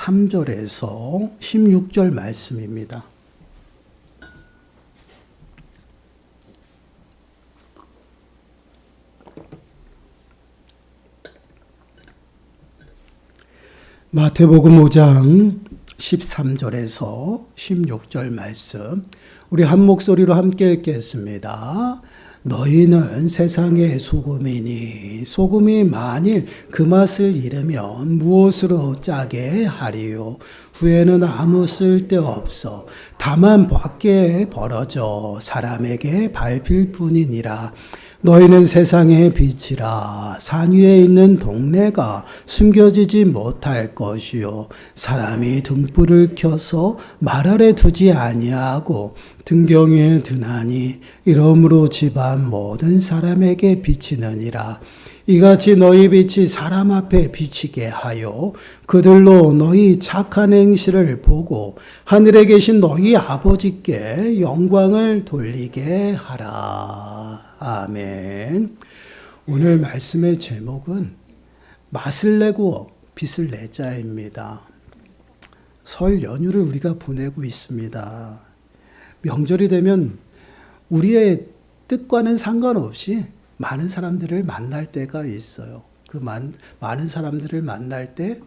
13절에서 16절 말씀입니다. 마태복음 5장 13절에서 16절 말씀, 우리 한 목소리로 함께 읽겠습니다. 너희는 세상의 소금이니 소금이 만일 그 맛을 잃으면 무엇으로 짜게 하리요? 후에는 아무 쓸데없어 다만 밖에 벌어져 사람에게 밟힐 뿐이니라. 너희는 세상의 빛이라. 산 위에 있는 동네가 숨겨지지 못할 것이요, 사람이 등불을 켜서 말 아래 두지 아니하고 등경에 드나니 이러므로 집안 모든 사람에게 비치느니라. 이같이 너희 빛이 사람 앞에 비치게 하여 그들로 너희 착한 행실을 보고 하늘에 계신 너희 아버지께 영광을 돌리게 하라. 아멘. 오늘 말씀의 제목은 맛을 내고 빛을 내자입니다. 설 연휴를 우리가 보내고 있습니다. 명절이 되면 우리의 뜻과는 상관없이 많은 사람들을 만날 때가 있어요. 그 많은 사람들을 만날 때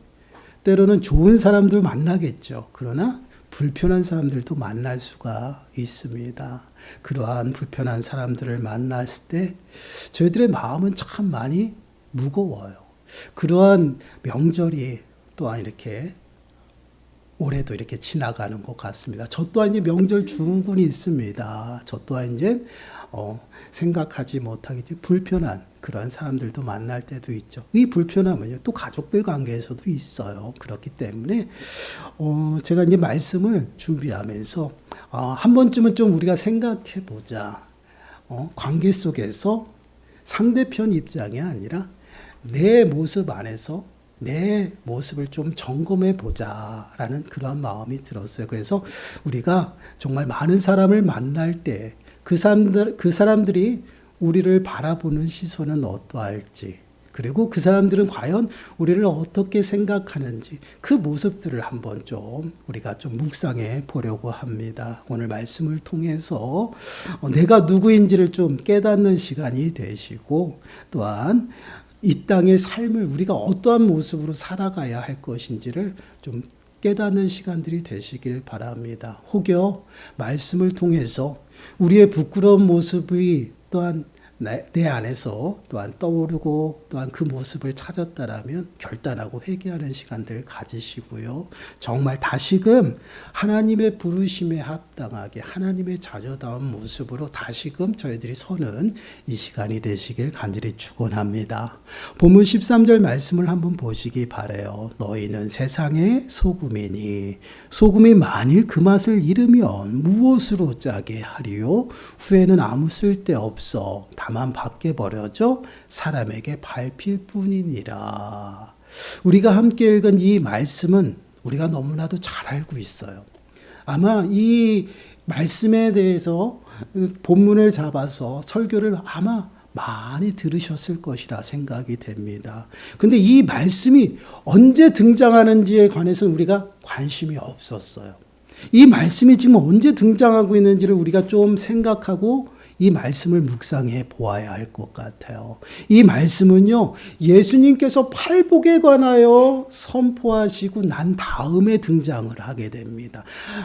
때로는 좋은 사람들 만나겠죠. 그러나 불편한 사람들도 만날 수가 있습니다. 그러한 불편한 사람들을 만났을 때 저희들의 마음은 참 많이 무거워요. 그러한 명절이 또한 이렇게 올해도 이렇게 지나가는 것 같습니다. 저 또한 이제 명절 증후군이 있습니다. 저 또한 이제 생각하지 못하겠지 불편한 그런 사람들도 만날 때도 있죠. 이 불편함은요, 또 가족들 관계에서도 있어요. 그렇기 때문에 제가 이제 말씀을 준비하면서 한 번쯤은 좀 우리가 생각해 보자. 관계 속에서 상대편 입장이 아니라 내 모습 안에서 내 모습을 좀 점검해 보자라는 그러한 마음이 들었어요. 그래서 우리가 정말 많은 사람을 만날 때 그 사람들이 우리를 바라보는 시선은 어떠할지, 그리고 그 사람들은 과연 우리를 어떻게 생각하는지 그 모습들을 한번 좀 우리가 좀 묵상해 보려고 합니다. 오늘 말씀을 통해서 내가 누구인지를 좀 깨닫는 시간이 되시고, 또한 이 땅의 삶을 우리가 어떠한 모습으로 살아가야 할 것인지를 좀 깨닫는 시간들이 되시길 바랍니다. 혹여 말씀을 통해서 우리의 부끄러운 모습이 또한 내 안에서 또한 떠오르고 또한 그 모습을 찾았다라면 결단하고 회개하는 시간들 가지시고요. 정말 다시금 하나님의 부르심에 합당하게 하나님의 자녀다운 모습으로 다시금 저희들이 서는 이 시간이 되시길 간절히 축원합니다. 본문 13절 말씀을 한번 보시기 바라요. 너희는 세상의 소금이니 소금이 만일 그 맛을 잃으면 무엇으로 짜게 하리요? 후에는 아무 쓸데없어 다만 밖에 버려져 사람에게 밟힐 뿐이니라. 우리가 함께 읽은 이 말씀은 우리가 너무나도 잘 알고 있어요. 아마 이 말씀에 대해서 본문을 잡아서 설교를 아마 많이 들으셨을 것이라 생각이 됩니다. 근데 이 말씀이 언제 등장하는지에 관해서는 우리가 관심이 없었어요. 이 말씀이 지금 언제 등장하고 있는지를 우리가 좀 생각하고 이 말씀을 묵상해 보아야 할 것 같아요. 이 말씀은요, 예수님께서 팔복에 관하여 선포하시고 난 다음에 등장을 하게 됩니다.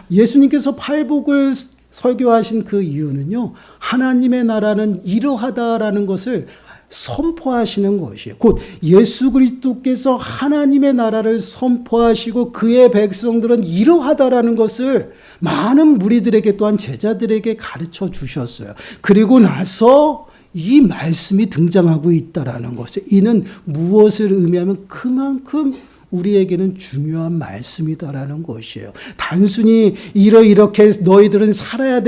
예수님께서 팔복을 설교하신 그 이유는요, 하나님의 나라는 이러하다라는 것을 선포하시는 것이에요. 곧 예수 그리스도께서 하나님의 나라를 선포하시고 그의 백성들은 이러하다라는 것을 많은 무리들에게 또한 제자들에게 가르쳐 주셨어요. 그리고 나서 이 말씀이 등장하고 있다라는 것을, 이는 무엇을 의미하면 그만큼 우리에게는 중요한 말씀이다라는 것이에요. 단순히 이렇게 너희들은 살아야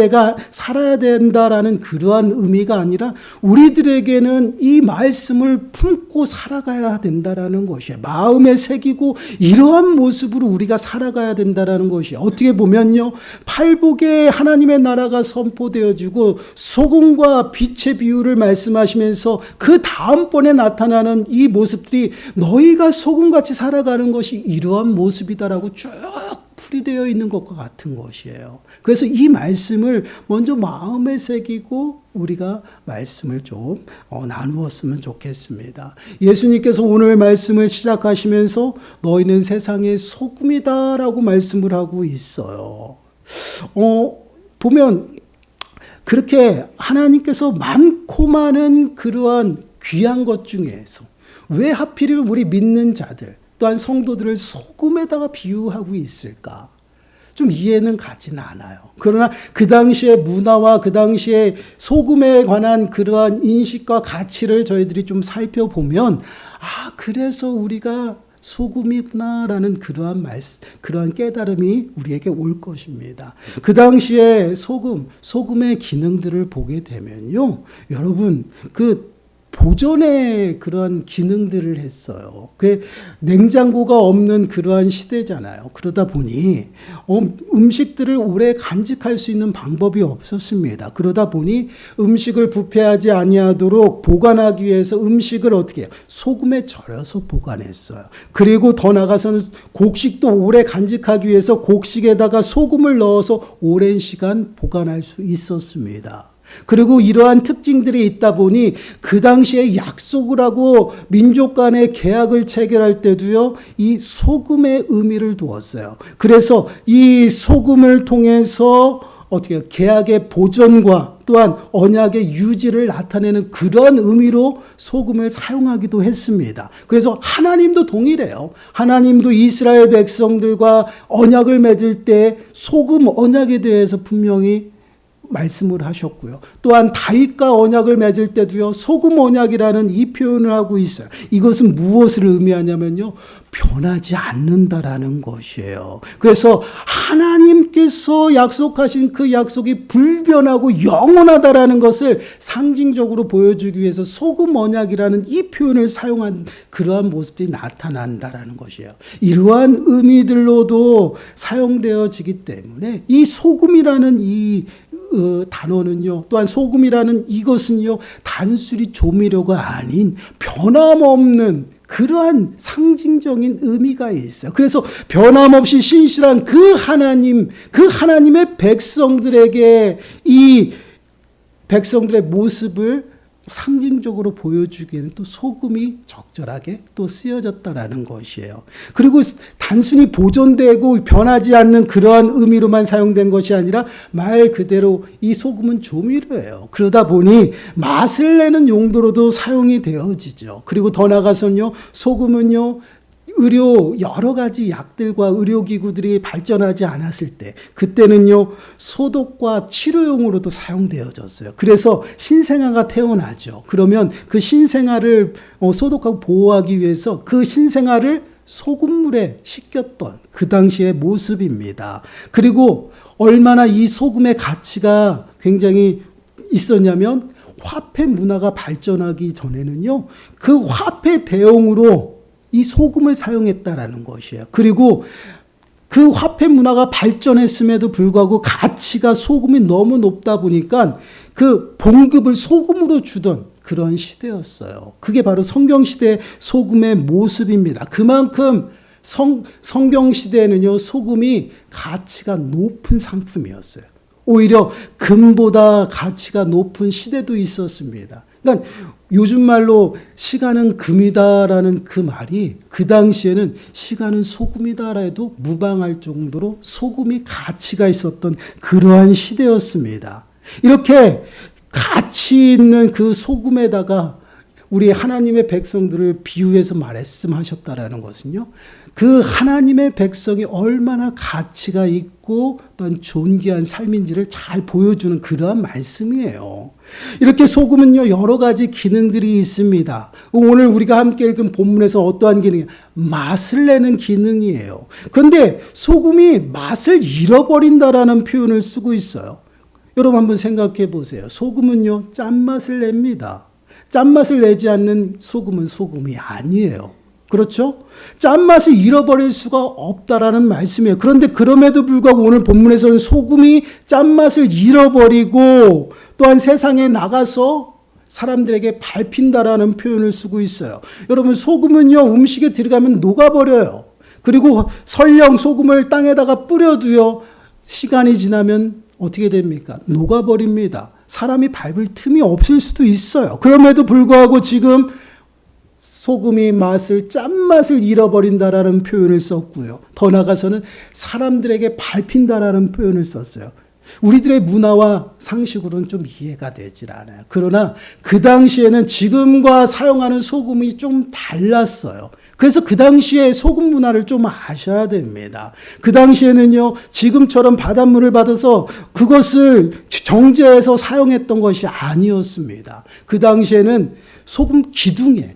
된다라는 그러한 의미가 아니라 우리들에게는 이 말씀을 품고 살아가야 된다라는 것이에요. 마음에 새기고 이러한 모습으로 우리가 살아가야 된다라는 것이에요. 어떻게 보면요, 팔복에 하나님의 나라가 선포되어지고 소금과 빛의 비유를 말씀하시면서 그 다음번에 나타나는 이 모습들이 너희가 소금같이 살아가 살아가는 것이 이러한 모습이다라고 쭉 풀이되어 있는 것과 같은 것이에요. 그래서 이 말씀을 먼저 마음에 새기고 우리가 말씀을 좀 나누었으면 좋겠습니다. 예수님께서 오늘 말씀을 시작하시면서 너희는 세상의 소금이다라고 말씀을 하고 있어요. 보면 그렇게 하나님께서 많고 많은 그러한 귀한 것 중에서 왜 하필이면 우리 믿는 자들 또한 성도들을 소금에다가 비유하고 있을까? 좀 이해는 가진 않아요. 그러나 그 당시의 문화와 그 당시의 소금에 관한 그러한 인식과 가치를 저희들이 좀 살펴보면 그래서 우리가 소금이구나라는 그러한 깨달음이 우리에게 올 것입니다. 그 당시에 소금의 기능들을 보게 되면요. 여러분, 보존의 그런 기능들을 했어요. 냉장고가 없는 그러한 시대잖아요. 그러다 보니 음식들을 오래 간직할 수 있는 방법이 없었습니다. 그러다 보니 음식을 부패하지 아니하도록 보관하기 위해서 음식을 어떻게 해요? 소금에 절여서 보관했어요. 그리고 더 나아가서는 곡식도 오래 간직하기 위해서 곡식에다가 소금을 넣어서 오랜 시간 보관할 수 있었습니다. 그리고 이러한 특징들이 있다 보니 그 당시에 약속을 하고 민족 간의 계약을 체결할 때도요, 이 소금의 의미를 두었어요. 그래서 이 소금을 통해서 어떻게 계약의 보존과 또한 언약의 유지를 나타내는 그런 의미로 소금을 사용하기도 했습니다. 그래서 하나님도 동일해요. 하나님도 이스라엘 백성들과 언약을 맺을 때 소금 언약에 대해서 분명히 말씀을 하셨고요. 또한 다윗과 언약을 맺을 때도요, 소금 언약이라는 이 표현을 하고 있어요. 이것은 무엇을 의미하냐면요, 변하지 않는다라는 것이에요. 그래서 하나님께서 약속하신 그 약속이 불변하고 영원하다라는 것을 상징적으로 보여주기 위해서 소금 언약이라는 이 표현을 사용한 그러한 모습들이 나타난다라는 것이에요. 이러한 의미들로도 사용되어지기 때문에 이 소금이라는 이 단어는요, 또한 소금이라는 이것은요, 단순히 조미료가 아닌 변함없는 그러한 상징적인 의미가 있어요. 그래서 변함없이 신실한 그 하나님의 백성들에게 이 백성들의 모습을 상징적으로 보여주기에는 또 소금이 적절하게 또 쓰여졌다라는 것이에요. 그리고 단순히 보존되고 변하지 않는 그러한 의미로만 사용된 것이 아니라 말 그대로 이 소금은 조미료예요. 그러다 보니 맛을 내는 용도로도 사용이 되어지죠. 그리고 더 나아가서는요, 소금은요, 여러 가지 약들과 의료기구들이 발전하지 않았을 때, 그때는요, 소독과 치료용으로도 사용되어졌어요. 그래서 신생아가 태어나죠. 그러면 그 신생아를 소독하고 보호하기 위해서 그 신생아를 소금물에 씻겼던 그 당시의 모습입니다. 그리고 얼마나 이 소금의 가치가 굉장히 있었냐면, 화폐 문화가 발전하기 전에는요, 그 화폐 대용으로 이 소금을 사용했다라는 것이에요. 그리고 그 화폐 문화가 발전했음에도 불구하고 가치가 소금이 너무 높다 보니까 그 봉급을 소금으로 주던 그런 시대였어요. 그게 바로 성경시대의 소금의 모습입니다. 그만큼 성경시대에는요, 소금이 가치가 높은 상품이었어요. 오히려 금보다 가치가 높은 시대도 있었습니다. 그러니까 요즘 말로 시간은 금이다라는 그 말이 그 당시에는 시간은 소금이다라 해도 무방할 정도로 소금이 가치가 있었던 그러한 시대였습니다. 이렇게 가치 있는 그 소금에다가 우리 하나님의 백성들을 비유해서 말씀하셨다라는 것은요, 그 하나님의 백성이 얼마나 가치가 있고 또한 존귀한 삶인지를 잘 보여주는 그러한 말씀이에요. 이렇게 소금은요, 여러 가지 기능들이 있습니다. 오늘 우리가 함께 읽은 본문에서 어떠한 기능이에요? 맛을 내는 기능이에요. 그런데 소금이 맛을 잃어버린다라는 표현을 쓰고 있어요. 여러분 한번 생각해 보세요. 소금은요, 짠맛을 냅니다. 짠맛을 내지 않는 소금은 소금이 아니에요. 그렇죠? 짠맛을 잃어버릴 수가 없다라는 말씀이에요. 그런데 그럼에도 불구하고 오늘 본문에서는 소금이 짠맛을 잃어버리고 또한 세상에 나가서 사람들에게 밟힌다라는 표현을 쓰고 있어요. 여러분, 소금은요, 음식에 들어가면 녹아버려요. 그리고 설령 소금을 땅에다가 뿌려도요, 시간이 지나면 어떻게 됩니까? 녹아버립니다. 사람이 밟을 틈이 없을 수도 있어요. 그럼에도 불구하고 지금 소금이 짠맛을 잃어버린다라는 표현을 썼고요. 더 나아가서는 사람들에게 밟힌다라는 표현을 썼어요. 우리들의 문화와 상식으로는 좀 이해가 되질 않아요. 그러나 그 당시에는 지금과 사용하는 소금이 좀 달랐어요. 그래서 그 당시에 소금 문화를 좀 아셔야 됩니다. 그 당시에는요, 지금처럼 바닷물을 받아서 그것을 정제해서 사용했던 것이 아니었습니다. 그 당시에는 소금 기둥이에요,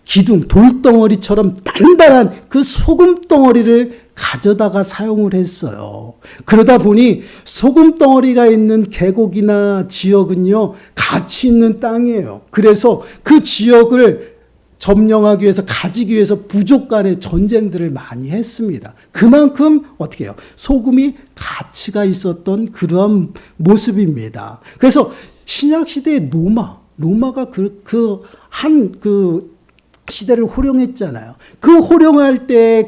기둥, 돌덩어리처럼 단단한 그 소금 덩어리를 가져다가 사용을 했어요. 그러다 보니 소금 덩어리가 있는 계곡이나 지역은요, 가치 있는 땅이에요. 그래서 그 지역을 점령하기 위해서, 가지기 위해서 부족 간의 전쟁들을 많이 했습니다. 그만큼 어떻게 해요? 소금이 가치가 있었던 그러한 모습입니다. 그래서 신약시대의 로마가 그 시대를 호령했잖아요. 그 호령할 때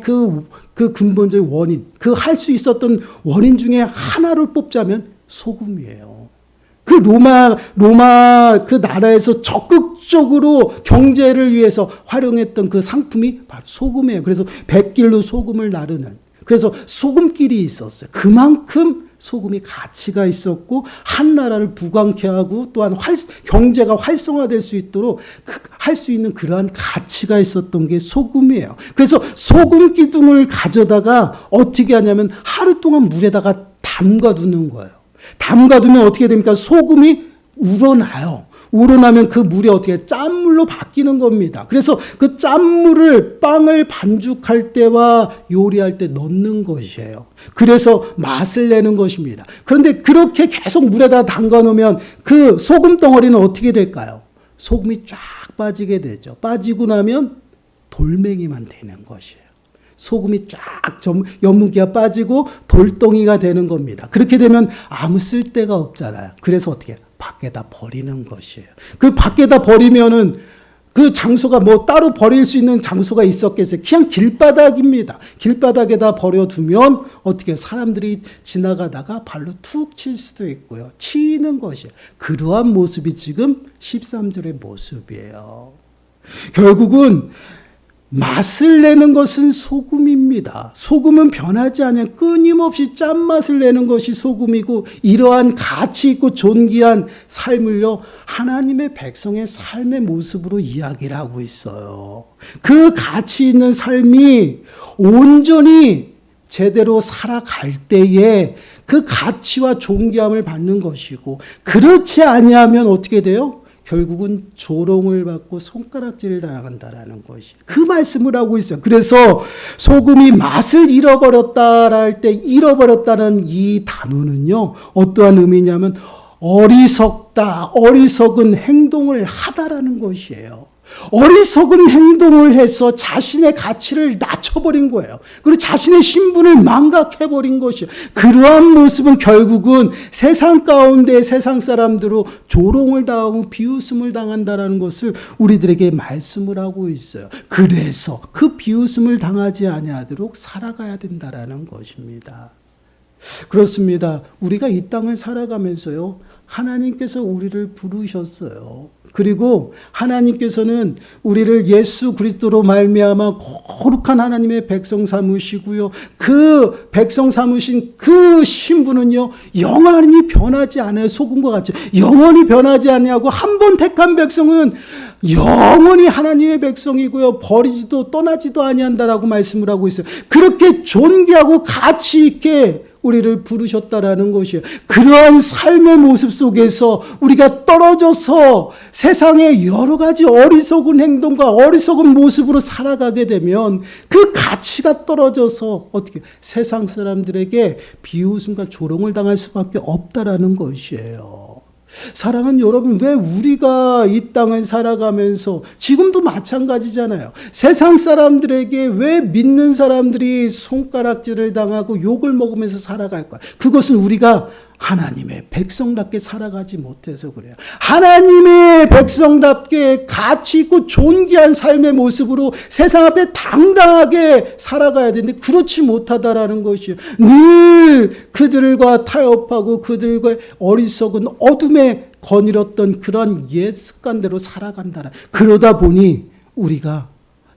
그 근본적인 원인, 그 할 수 있었던 원인 중에 하나를 뽑자면 소금이에요. 그 로마 그 나라에서 적극적으로 경제를 위해서 활용했던 그 상품이 바로 소금이에요. 그래서 100길로 소금을 나르는, 그래서 소금길이 있었어요. 그만큼 소금이 가치가 있었고 한 나라를 부강케 하고 또한 경제가 활성화될 수 있도록 할 수 있는 그러한 가치가 있었던 게 소금이에요. 그래서 소금 기둥을 가져다가 어떻게 하냐면 하루 동안 물에다가 담가두는 거예요. 담가두면 어떻게 됩니까? 소금이 우러나요. 우러나면 그 물이 어떻게 짠물로 바뀌는 겁니다. 그래서 그 짠물을 빵을 반죽할 때와 요리할 때 넣는 것이에요. 그래서 맛을 내는 것입니다. 그런데 그렇게 계속 물에다 담가 놓으면 그 소금 덩어리는 어떻게 될까요? 소금이 쫙 빠지게 되죠. 빠지고 나면 돌멩이만 되는 것이에요. 소금이 쫙 연분기가 빠지고 돌덩이가 되는 겁니다. 그렇게 되면 아무 쓸데가 없잖아요. 그래서 어떻게 밖에다 버리는 것이에요. 그 밖에다 버리면은 그 장소가 뭐 따로 버릴 수 있는 장소가 있었겠어요? 그냥 길바닥입니다. 길바닥에다 버려두면 어떻게 사람들이 지나가다가 발로 툭 칠 수도 있고요. 치이는 것이에요. 그러한 모습이 지금 13절의 모습이에요. 결국은 맛을 내는 것은 소금입니다. 소금은 변하지 않아요. 끊임없이 짠맛을 내는 것이 소금이고, 이러한 가치 있고 존귀한 삶을요, 하나님의 백성의 삶의 모습으로 이야기를 하고 있어요. 그 가치 있는 삶이 온전히 제대로 살아갈 때에 그 가치와 존귀함을 받는 것이고, 그렇지 아니하면 어떻게 돼요? 결국은 조롱을 받고 손가락질을 당한다라는 것이 그 말씀을 하고 있어요. 그래서 소금이 맛을 잃어버렸다 할 때 잃어버렸다는 이 단어는요, 어떠한 의미냐면 어리석다, 어리석은 행동을 하다라는 것이에요. 어리석은 행동을 해서 자신의 가치를 낮춰버린 거예요. 그리고 자신의 신분을 망각해버린 것이에요. 그러한 모습은 결국은 세상 가운데 세상 사람들로 조롱을 당하고 비웃음을 당한다는 것을 우리들에게 말씀을 하고 있어요. 그래서 그 비웃음을 당하지 아니하도록 살아가야 된다는 것입니다. 그렇습니다. 우리가 이 땅을 살아가면서요, 하나님께서 우리를 부르셨어요. 그리고 하나님께서는 우리를 예수 그리스도로 말미암아 거룩한 하나님의 백성 삼으시고요. 그 백성 삼으신 그 신분은요, 영원히 변하지 않아요. 소금과 같이 영원히 변하지 않냐고, 한 번 택한 백성은 영원히 하나님의 백성이고요, 버리지도 떠나지도 아니한다라고 말씀을 하고 있어요. 그렇게 존귀하고 가치 있게 우리를 부르셨다라는 것이에요. 그러한 삶의 모습 속에서 우리가 떨어져서 세상의 여러 가지 어리석은 행동과 어리석은 모습으로 살아가게 되면 그 가치가 떨어져서 어떻게 세상 사람들에게 비웃음과 조롱을 당할 수밖에 없다라는 것이에요. 사랑하는 여러분, 왜 우리가 이 땅을 살아가면서 지금도 마찬가지잖아요. 세상 사람들에게 왜 믿는 사람들이 손가락질을 당하고 욕을 먹으면서 살아갈까? 그것은 우리가 하나님의 백성답게 살아가지 못해서 그래요. 하나님의 백성답게 가치 있고 존귀한 삶의 모습으로 세상 앞에 당당하게 살아가야 되는데 그렇지 못하다라는 것이요. 늘 그들과 타협하고 그들과 어리석은 어둠에 거닐었던 그런 옛 습관대로 살아간다라. 그러다 보니 우리가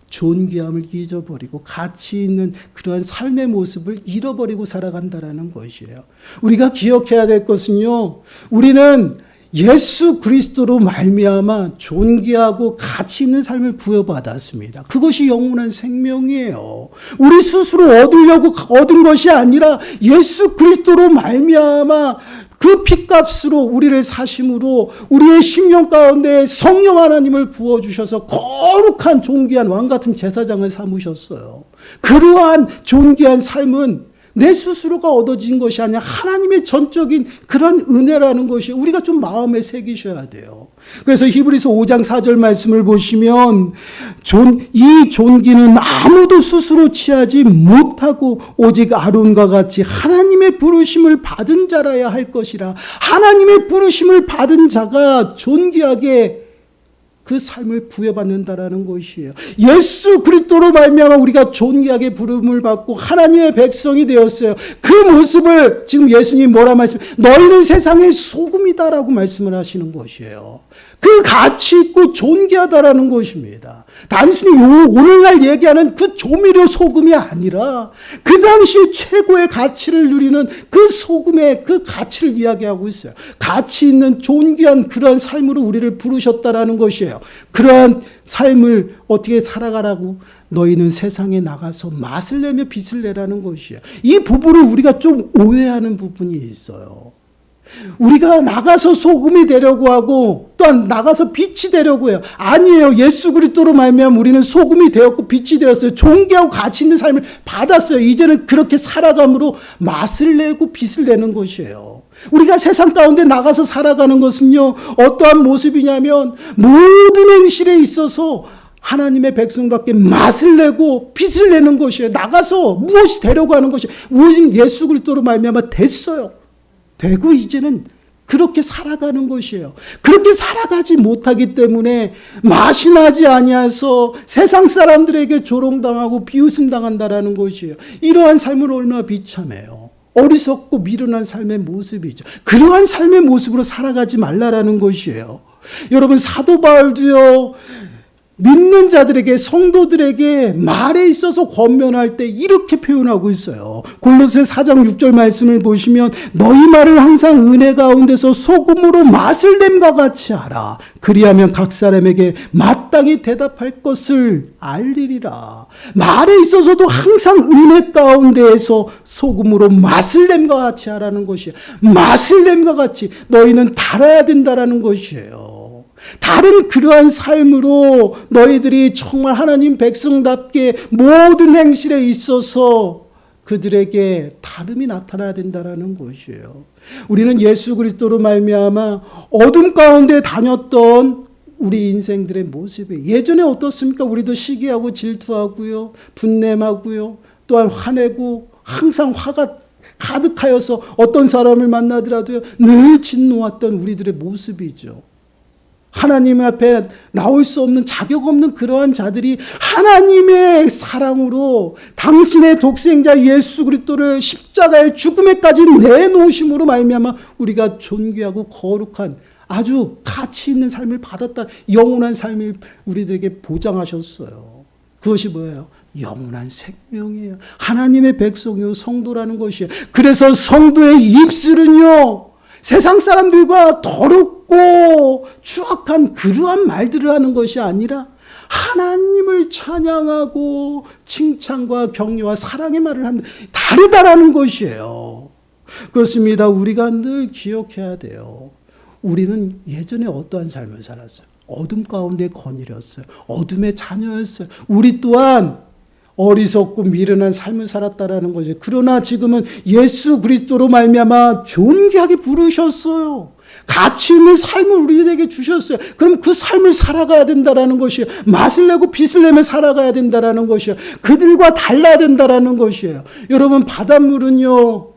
존귀함을 잊어버리고 가치 있는 그러한 삶의 모습을 잃어버리고 살아간다라는 것이에요. 우리가 기억해야 될 것은요, 우리는 예수 그리스도로 말미암아 존귀하고 가치 있는 삶을 부여받았습니다. 그것이 영원한 생명이에요. 우리 스스로 얻으려고 얻은 것이 아니라 예수 그리스도로 말미암아 그 핏값으로 우리를 사심으로 우리의 심령 가운데 성령 하나님을 부어주셔서 거룩한 존귀한 왕같은 제사장을 삼으셨어요. 그러한 존귀한 삶은 내 스스로가 얻어진 것이 아니라 하나님의 전적인 그런 은혜라는 것이 우리가 좀 마음에 새기셔야 돼요. 그래서 히브리서 5장 4절 말씀을 보시면 이 존귀는 아무도 스스로 취하지 못하고 오직 아론과 같이 하나님의 부르심을 받은 자라야 할 것이라. 하나님의 부르심을 받은 자가 존귀하게 그 삶을 부여받는다라는 것이에요. 예수 그리스도로 말미암아 우리가 존귀하게 부름을 받고 하나님의 백성이 되었어요. 그 모습을 지금 예수님 뭐라 말씀? 너희는 세상의 소금이다라고 말씀을 하시는 것이에요. 그 가치 있고 존귀하다라는 것입니다. 단순히 오늘날 얘기하는 그 조미료 소금이 아니라 그 당시 최고의 가치를 누리는 그 소금의 그 가치를 이야기하고 있어요. 가치 있는 존귀한 그러한 삶으로 우리를 부르셨다라는 것이에요. 그러한 삶을 어떻게 살아가라고? 너희는 세상에 나가서 맛을 내며 빛을 내라는 것이에요. 이 부분을 우리가 좀 오해하는 부분이 있어요. 우리가 나가서 소금이 되려고 하고 또한 나가서 빛이 되려고 해요. 아니에요. 예수 그리스도로 말미암아 우리는 소금이 되었고 빛이 되었어요. 존귀하고 가치 있는 삶을 받았어요. 이제는 그렇게 살아감으로 맛을 내고 빛을 내는 것이에요. 우리가 세상 가운데 나가서 살아가는 것은요, 어떠한 모습이냐면 모든 행실에 있어서 하나님의 백성답게 맛을 내고 빛을 내는 것이에요. 나가서 무엇이 되려고 하는 것이 우리 예수 그리스도로 말미암아 됐어요. 되고 이제는 그렇게 살아가는 것이에요. 그렇게 살아가지 못하기 때문에 맛이 나지 아니해서 세상 사람들에게 조롱당하고 비웃음당한다라는 것이에요. 이러한 삶을 얼마나 비참해요. 어리석고 미련한 삶의 모습이죠. 그러한 삶의 모습으로 살아가지 말라라는 것이에요. 여러분 사도 바울도요, 믿는 자들에게 성도들에게 말에 있어서 권면할 때 이렇게 표현하고 있어요. 골로새 4장 6절 말씀을 보시면 너희 말을 항상 은혜 가운데서 소금으로 맛을 냄과 같이 하라. 그리하면 각 사람에게 마땅히 대답할 것을 알리리라. 말에 있어서도 항상 은혜 가운데에서 소금으로 맛을 냄과 같이 하라는 것이에요. 맛을 냄과 같이 너희는 달아야 된다라는 것이에요. 다른 그러한 삶으로 너희들이 정말 하나님 백성답게 모든 행실에 있어서 그들에게 다름이 나타나야 된다라는 것이에요. 우리는 예수 그리스도로 말미암아 어둠 가운데 다녔던 우리 인생들의 모습이 예전에 어떻습니까? 우리도 시기하고 질투하고요, 분냄하고요, 또한 화내고 항상 화가 가득하여서 어떤 사람을 만나더라도요 늘 진노했던 우리들의 모습이죠. 하나님 앞에 나올 수 없는 자격 없는 그러한 자들이 하나님의 사랑으로 당신의 독생자 예수 그리스도를 십자가의 죽음에까지 내놓으심으로 말미암아 우리가 존귀하고 거룩한 아주 가치 있는 삶을 받았다. 영원한 삶을 우리들에게 보장하셨어요. 그것이 뭐예요? 영원한 생명이에요. 하나님의 백성이요 성도라는 것이에요. 그래서 성도의 입술은요 세상 사람들과 더럽고 추악한 그러한 말들을 하는 것이 아니라 하나님을 찬양하고 칭찬과 격려와 사랑의 말을 하는 다르다라는 것이에요. 그렇습니다. 우리가 늘 기억해야 돼요. 우리는 예전에 어떠한 삶을 살았어요? 어둠 가운데 거닐었어요. 어둠의 자녀였어요. 우리 또한 어리석고 미련한 삶을 살았다라는 거죠. 그러나 지금은 예수 그리스도로 말미암아 존귀하게 부르셨어요. 가치 있는 삶을 우리에게 주셨어요. 그럼 그 삶을 살아가야 된다라는 것이에요. 맛을 내고 빛을 내며 살아가야 된다라는 것이에요. 그들과 달라야 된다라는 것이에요. 여러분 바닷물은요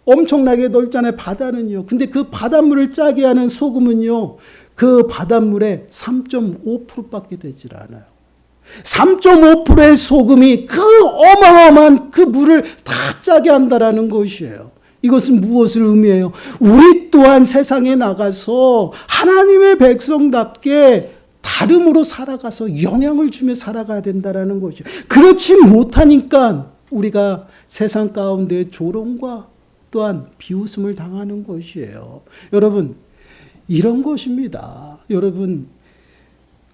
엄청나게 넓잖아요. 바다는요. 근데 그 바닷물을 짜게 하는 소금은요. 그 바닷물의 3.5%밖에 되질 않아요. 3.5%의 소금이 그 어마어마한 그 물을 다 짜게 한다라는 것이에요. 이것은 무엇을 의미해요? 우리 또한 세상에 나가서 하나님의 백성답게 다름으로 살아가서 영향을 주며 살아가야 된다는 것이죠. 그렇지 못하니까 우리가 세상 가운데 조롱과 또한 비웃음을 당하는 것이에요. 여러분, 이런 것입니다. 여러분,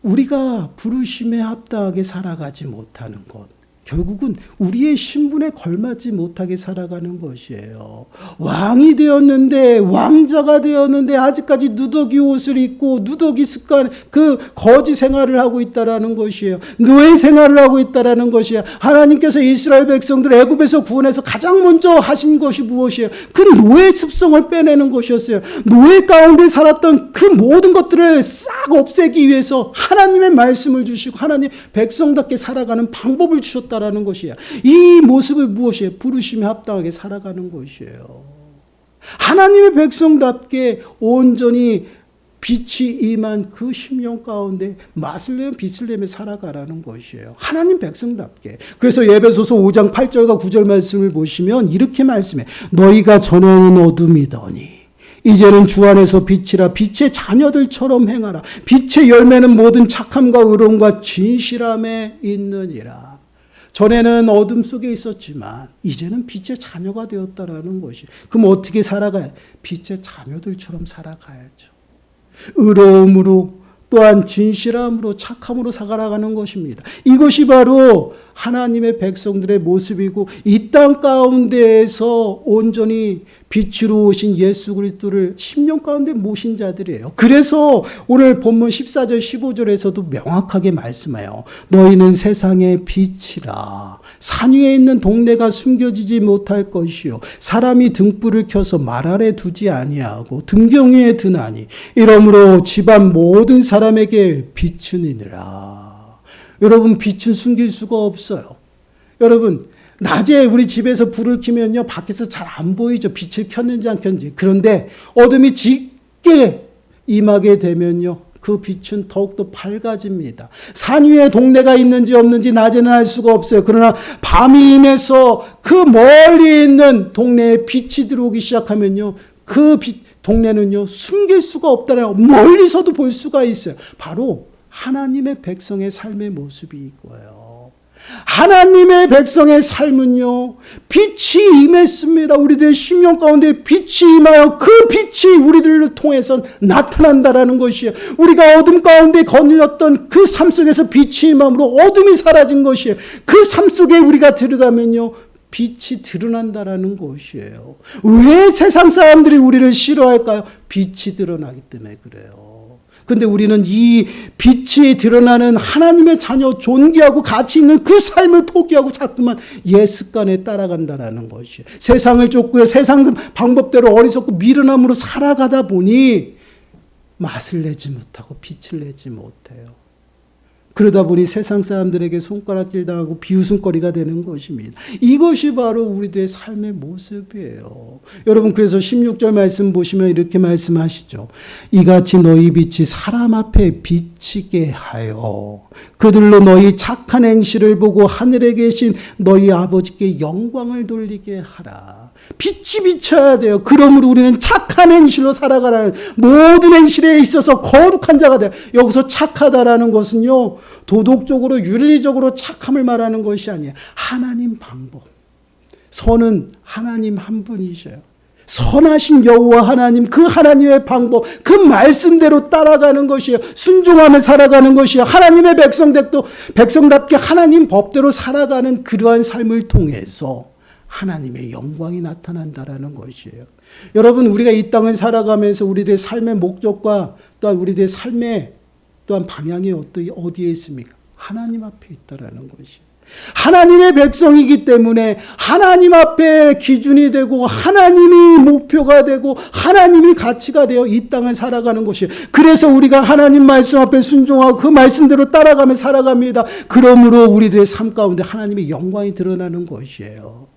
우리가 부르심에 합당하게 살아가지 못하는 것, 결국은 우리의 신분에 걸맞지 못하게 살아가는 것이에요. 왕이 되었는데, 왕자가 되었는데 아직까지 누더기 옷을 입고 누더기 습관, 그 거지 생활을 하고 있다라는 것이에요. 노예 생활을 하고 있다라는 것이에요. 하나님께서 이스라엘 백성들 애굽에서 구원해서 가장 먼저 하신 것이 무엇이에요? 그 노예 습성을 빼내는 것이었어요. 노예 가운데 살았던 그 모든 것들을 싹 없애기 위해서 하나님의 말씀을 주시고 하나님 백성답게 살아가는 방법을 주셨다. 라는 것이야. 이 모습은 무엇이에요? 부르심에 합당하게 살아가는 것이에요. 하나님의 백성답게 온전히 빛이 임한 그 심령 가운데 맛을 내면 빛을 내며 살아가라는 것이에요. 하나님 백성답게. 그래서 에베소서 5장 8절과 9절 말씀을 보시면 이렇게 말씀해. 너희가 전에는 어둠이더니 이제는 주 안에서 빛이라. 빛의 자녀들처럼 행하라. 빛의 열매는 모든 착함과 의로움과 진실함에 있느니라. 전에는 어둠 속에 있었지만 이제는 빛의 자녀가 되었다라는 것이. 그럼 어떻게 살아가야? 빛의 자녀들처럼 살아가야죠. 의로움으로 또한 진실함으로 착함으로 살아가는 것입니다. 이것이 바로 하나님의 백성들의 모습이고 이 땅 가운데에서 온전히 빛으로 오신 예수 그리스도를 심령 가운데 모신 자들이에요. 그래서 오늘 본문 14절 15절에서도 명확하게 말씀해요. 너희는 세상의 빛이라. 산 위에 있는 동네가 숨겨지지 못할 것이요 사람이 등불을 켜서 말 아래 두지 아니하고 등경 위에 드나니 이러므로 집안 모든 사람에게 비추니라. 여러분, 빛은 숨길 수가 없어요. 여러분, 낮에 우리 집에서 불을 켜면요 밖에서 잘 안 보이죠. 빛을 켰는지 안 켰는지. 그런데 어둠이 짙게 임하게 되면요 그 빛은 더욱더 밝아집니다. 산 위에 동네가 있는지 없는지 낮에는 알 수가 없어요. 그러나 밤이 임해서 그 멀리 있는 동네에 빛이 들어오기 시작하면요 그 동네는요 숨길 수가 없다라고 멀리서도 볼 수가 있어요. 바로 하나님의 백성의 삶의 모습이 이거예요. 하나님의 백성의 삶은요 빛이 임했습니다. 우리들의 심령 가운데 빛이 임하여 그 빛이 우리들을 통해서 나타난다라는 것이에요. 우리가 어둠 가운데 거닐렸던 그 삶 속에서 빛이 임함으로 어둠이 사라진 것이에요. 그 삶 속에 우리가 들어가면요 빛이 드러난다라는 것이에요. 왜 세상 사람들이 우리를 싫어할까요? 빛이 드러나기 때문에 그래요. 근데 우리는 이 빛이 드러나는 하나님의 자녀 존귀하고 가치 있는 그 삶을 포기하고 자꾸만 옛 습관에 따라간다라는 것이에요. 세상을 쫓고요. 세상 방법대로 어리석고 미련함으로 살아가다 보니 맛을 내지 못하고 빛을 내지 못해요. 그러다 보니 세상 사람들에게 손가락질 당하고 비웃음거리가 되는 것입니다. 이것이 바로 우리들의 삶의 모습이에요. 여러분, 그래서 16절 말씀 보시면 이렇게 말씀하시죠. 이같이 너희 빛이 사람 앞에 비치게 하여 그들로 너희 착한 행실을 보고 하늘에 계신 너희 아버지께 영광을 돌리게 하라. 빛이 비쳐야 돼요. 그러므로 우리는 착한 행실로 살아가라는, 모든 행실에 있어서 거룩한 자가 돼요. 여기서 착하다라는 것은요 도덕적으로 윤리적으로 착함을 말하는 것이 아니에요. 하나님 방법. 선은 하나님 한 분이셔요. 선하신 여호와 하나님, 그 하나님의 방법, 그 말씀대로 따라가는 것이에요. 순종하며 살아가는 것이에요. 하나님의 백성답게 하나님 법대로 살아가는 그러한 삶을 통해서 하나님의 영광이 나타난다라는 것이에요. 여러분, 우리가 이 땅을 살아가면서 우리들의 삶의 목적과 또한 우리들의 삶의 또한 방향이 어디에 있습니까? 하나님 앞에 있다라는 것이에요. 하나님의 백성이기 때문에 하나님 앞에 기준이 되고 하나님이 목표가 되고 하나님이 가치가 되어 이 땅을 살아가는 것이에요. 그래서 우리가 하나님 말씀 앞에 순종하고 그 말씀대로 따라가며 살아갑니다. 그러므로 우리들의 삶 가운데 하나님의 영광이 드러나는 것이에요.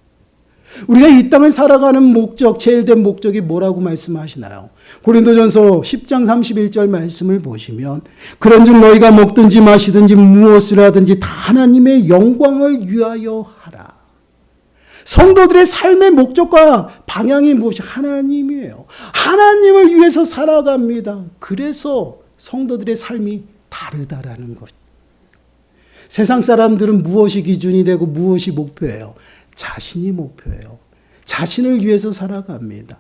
우리가 이 땅을 살아가는 목적, 제일된 목적이 뭐라고 말씀하시나요? 고린도전서 10장 31절 말씀을 보시면 그런즉 너희가 먹든지 마시든지 무엇을 하든지 다 하나님의 영광을 위하여 하라. 성도들의 삶의 목적과 방향이 무엇이? 하나님이에요. 하나님을 위해서 살아갑니다. 그래서 성도들의 삶이 다르다라는 것. 세상 사람들은 무엇이 기준이 되고 무엇이 목표예요? 자신이 목표예요. 자신을 위해서 살아갑니다.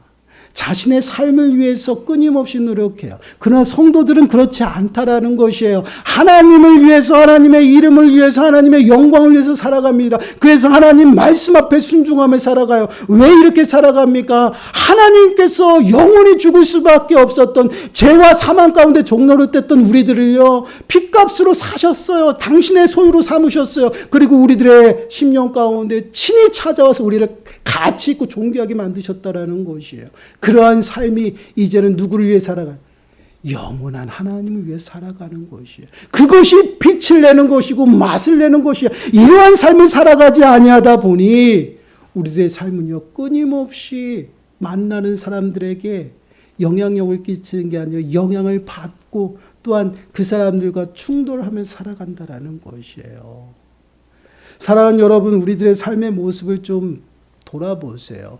자신의 삶을 위해서 끊임없이 노력해요. 그러나 성도들은 그렇지 않다라는 것이에요. 하나님을 위해서, 하나님의 이름을 위해서, 하나님의 영광을 위해서 살아갑니다. 그래서 하나님 말씀 앞에 순종하며 살아가요. 왜 이렇게 살아갑니까? 하나님께서 영원히 죽을 수밖에 없었던 죄와 사망 가운데 종노릇했던 우리들을요, 핏값으로 사셨어요. 당신의 소유로 삼으셨어요. 그리고 우리들의 심령 가운데 친히 찾아와서 우리를 가치 있고 존귀하게 만드셨다라는 것이에요. 그러한 삶이 이제는 누구를 위해 살아가요? 영원한 하나님을 위해 살아가는 것이에요. 그것이 빛을 내는 것이고 맛을 내는 것이에요. 이러한 삶을 살아가지 아니하다 보니 우리들의 삶은요, 끊임없이 만나는 사람들에게 영향력을 끼치는 게 아니라 영향을 받고 또한 그 사람들과 충돌하며 살아간다라는 것이에요. 사랑하는 여러분, 우리들의 삶의 모습을 좀 돌아보세요.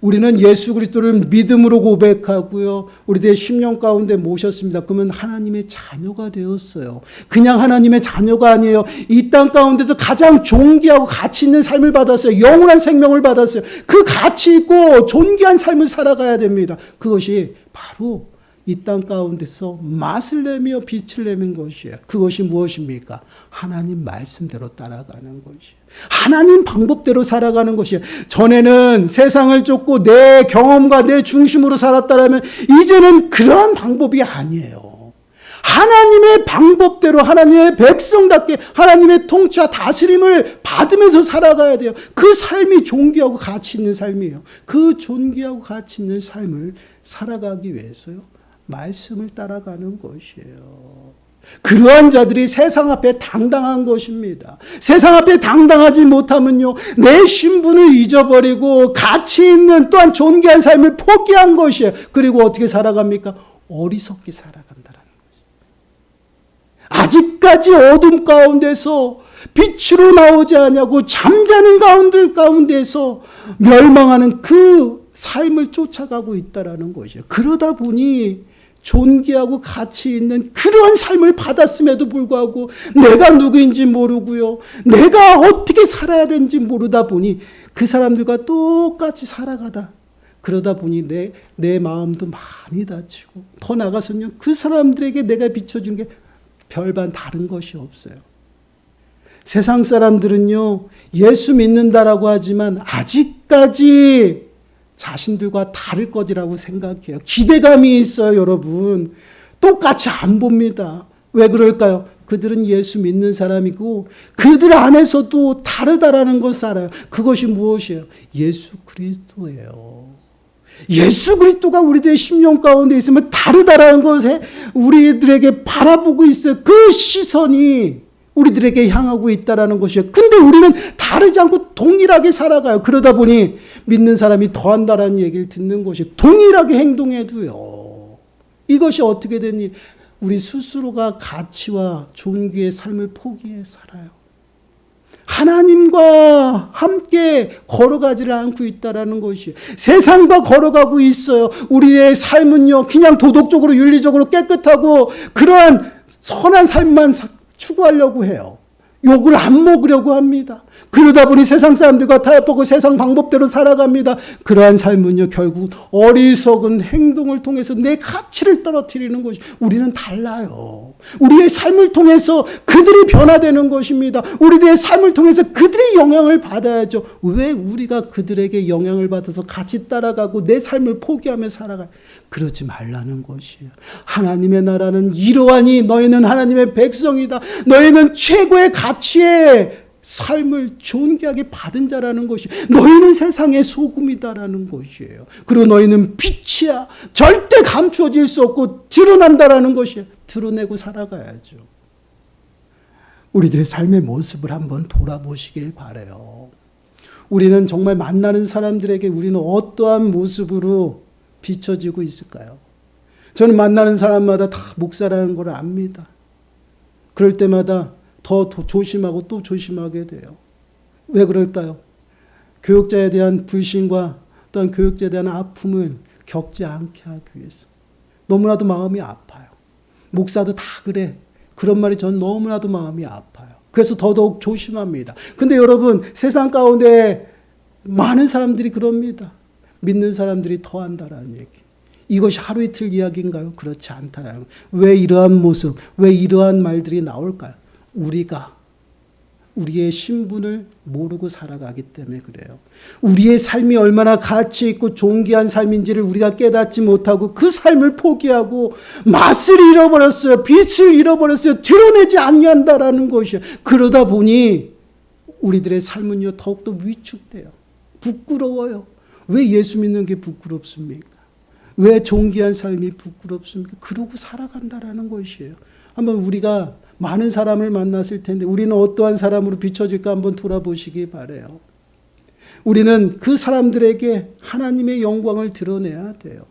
우리는 예수 그리스도를 믿음으로 고백하고요, 우리들의 심령 가운데 모셨습니다. 그러면 하나님의 자녀가 되었어요. 그냥 하나님의 자녀가 아니에요. 이 땅 가운데서 가장 존귀하고 가치 있는 삶을 받았어요. 영원한 생명을 받았어요. 그 가치 있고 존귀한 삶을 살아가야 됩니다. 그것이 바로 이 땅 가운데서 맛을 내며 빛을 내는 것이에요. 그것이 무엇입니까? 하나님 말씀대로 따라가는 것이에요. 하나님 방법대로 살아가는 것이에요. 전에는 세상을 쫓고 내 경험과 내 중심으로 살았다면 이제는 그런 방법이 아니에요. 하나님의 방법대로 하나님의 백성답게 하나님의 통치와 다스림을 받으면서 살아가야 돼요. 그 삶이 존귀하고 가치 있는 삶이에요. 그 존귀하고 가치 있는 삶을 살아가기 위해서요, 말씀을 따라가는 것이에요. 그러한 자들이 세상 앞에 당당한 것입니다. 세상 앞에 당당하지 못하면요, 내 신분을 잊어버리고 가치 있는 또한 존귀한 삶을 포기한 것이에요. 그리고 어떻게 살아갑니까? 어리석게 살아간다는 것이에요. 아직까지 어둠 가운데서 빛으로 나오지 않냐고 잠자는 가운데에서 멸망하는 그 삶을 쫓아가고 있다는 것이에요. 그러다 보니 존귀하고 가치 있는 그러한 삶을 받았음에도 불구하고 내가 누구인지 모르고요, 내가 어떻게 살아야 되는지 모르다 보니 그 사람들과 똑같이 살아가다 그러다 보니 내 마음도 많이 다치고, 더 나가서는요, 그 사람들에게 내가 비춰주는 게 별반 다른 것이 없어요. 세상 사람들은요, 예수 믿는다라고 하지만 아직까지 자신들과 다를 것이라고 생각해요. 기대감이 있어요, 여러분. 똑같이 안 봅니다. 왜 그럴까요? 그들은 예수 믿는 사람이고 그들 안에서도 다르다라는 것을 알아요. 그것이 무엇이에요? 예수 그리스도예요. 예수 그리스도가 우리들의 심령 가운데 있으면 다르다라는 것에 우리들에게 바라보고 있어요. 그 시선이 우리들에게 향하고 있다라는 것이에요. 근데 우리는 다르지 않고 동일하게 살아가요. 그러다 보니 믿는 사람이 더한다라는 얘기를 듣는 것이 동일하게 행동해도요, 이것이 어떻게 되니 우리 스스로가 가치와 존귀의 삶을 포기해 살아요. 하나님과 함께 걸어가지를 않고 있다라는 것이, 세상과 걸어가고 있어요. 우리의 삶은요, 그냥 도덕적으로 윤리적으로 깨끗하고 그러한 선한 삶만 추구하려고 해요. 욕을 안 먹으려고 합니다. 그러다 보니 세상 사람들과 타협하고 세상 방법대로 살아갑니다. 그러한 삶은요, 결국 어리석은 행동을 통해서 내 가치를 떨어뜨리는 것이, 우리는 달라요. 우리의 삶을 통해서 그들이 변화되는 것입니다. 우리의 삶을 통해서 그들이 영향을 받아야죠. 왜 우리가 그들에게 영향을 받아서 같이 따라가고 내 삶을 포기하며 살아가요? 그러지 말라는 것이에요. 하나님의 나라는 이러하니 너희는 하나님의 백성이다. 너희는 최고의 가치의 삶을 존귀하게 받은 자라는 것이, 너희는 세상의 소금이다라는 것이에요. 그리고 너희는 빛이야. 절대 감추어질 수 없고 드러난다라는 것이에요. 드러내고 살아가야죠. 우리들의 삶의 모습을 한번 돌아보시길 바라요. 우리는 정말 만나는 사람들에게 우리는 어떠한 모습으로 비춰지고 있을까요? 저는 만나는 사람마다 다 목사라는 걸 압니다. 그럴 때마다 더 조심하고 또 조심하게 돼요. 왜 그럴까요? 교역자에 대한 불신과 또한 교역자에 대한 아픔을 겪지 않게 하기 위해서. 너무나도 마음이 아파요. 목사도 다 그래. 그런 말이 전 너무나도 마음이 아파요. 그래서 더더욱 조심합니다. 근데 여러분, 세상 가운데 많은 사람들이 그럽니다. 믿는 사람들이 더 한다라는 얘기. 이것이 하루 이틀 이야기인가요? 그렇지 않다라는 거예요. 왜 이러한 모습, 왜 이러한 말들이 나올까요? 우리가 우리의 신분을 모르고 살아가기 때문에 그래요. 우리의 삶이 얼마나 가치 있고 존귀한 삶인지를 우리가 깨닫지 못하고 그 삶을 포기하고 맛을 잃어버렸어요. 빛을 잃어버렸어요. 드러내지 않는다라는 것이에요. 그러다 보니 우리들의 삶은요 더욱더 위축돼요. 부끄러워요. 왜 예수 믿는 게 부끄럽습니까? 왜 존귀한 삶이 부끄럽습니까? 그러고 살아간다라는 것이에요. 한번 우리가 많은 사람을 만났을 텐데 우리는 어떠한 사람으로 비춰질까 한번 돌아보시기 바라요. 우리는 그 사람들에게 하나님의 영광을 드러내야 돼요.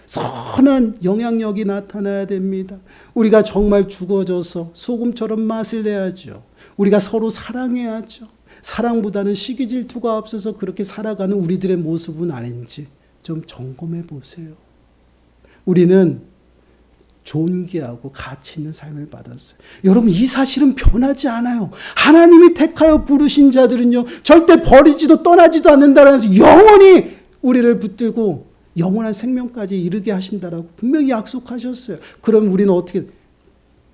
선한 영향력이 나타나야 됩니다. 우리가 정말 죽어져서 소금처럼 맛을 내야죠. 우리가 서로 사랑해야죠. 사랑보다는 시기 질투가 앞서서 그렇게 살아가는 우리들의 모습은 아닌지 좀 점검해 보세요. 우리는 존귀하고 가치 있는 삶을 받았어요. 여러분, 이 사실은 변하지 않아요. 하나님이 택하여 부르신 자들은요 절대 버리지도 떠나지도 않는다라는 것을 영원히 우리를 붙들고 영원한 생명까지 이르게 하신다라고 분명히 약속하셨어요. 그럼 우리는 어떻게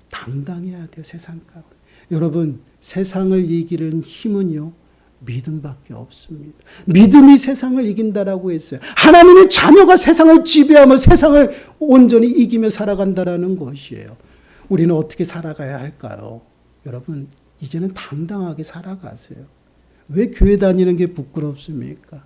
당당해야 돼요. 세상 가운데. 여러분, 세상을 이기는 힘은요 믿음밖에 없습니다. 믿음이 세상을 이긴다라고 했어요. 하나님의 자녀가 세상을 지배하며 세상을 온전히 이기며 살아간다라는 것이에요. 우리는 어떻게 살아가야 할까요? 여러분, 이제는 당당하게 살아가세요. 왜 교회 다니는 게 부끄럽습니까?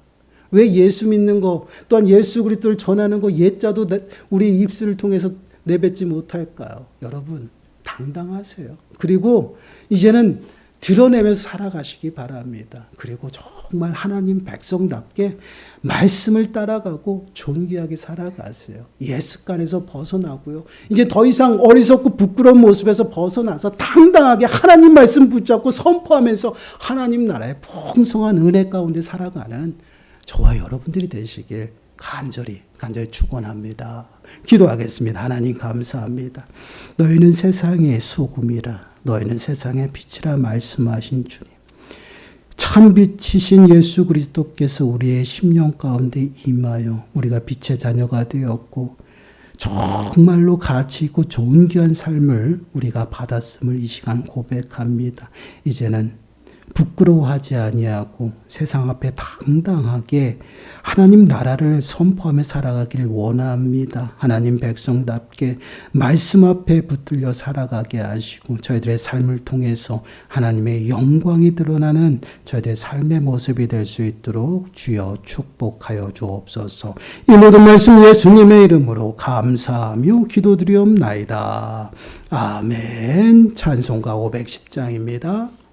왜 예수 믿는 거 또한 예수 그리스도를 전하는 거 옛자도 우리 입술을 통해서 내뱉지 못할까요? 여러분, 당당하세요. 그리고 이제는 드러내면서 살아가시기 바랍니다. 그리고 정말 하나님 백성답게 말씀을 따라가고 존귀하게 살아가세요. 옛습관에서 벗어나고요. 이제 더 이상 어리석고 부끄러운 모습에서 벗어나서 당당하게 하나님 말씀 붙잡고 선포하면서 하나님 나라의 풍성한 은혜 가운데 살아가는 저와 여러분들이 되시길 간절히 축원합니다. 기도하겠습니다. 하나님 감사합니다. 너희는 세상의 소금이라 너희는 세상의 빛이라 말씀하신 주님. 참빛이신 예수 그리스도께서 우리의 심령 가운데 임하여 우리가 빛의 자녀가 되었고 정말로 가치 있고 존귀한 삶을 우리가 받았음을 이 시간 고백합니다. 이제는 부끄러워하지 아니하고 세상 앞에 당당하게 하나님 나라를 선포하며 살아가기를 원합니다. 하나님 백성답게 말씀 앞에 붙들려 살아가게 하시고 저희들의 삶을 통해서 하나님의 영광이 드러나는 저희들의 삶의 모습이 될 수 있도록 주여 축복하여 주옵소서. 이 모든 말씀 예수님의 이름으로 감사하며 기도드리옵나이다. 아멘. 찬송가 510장입니다.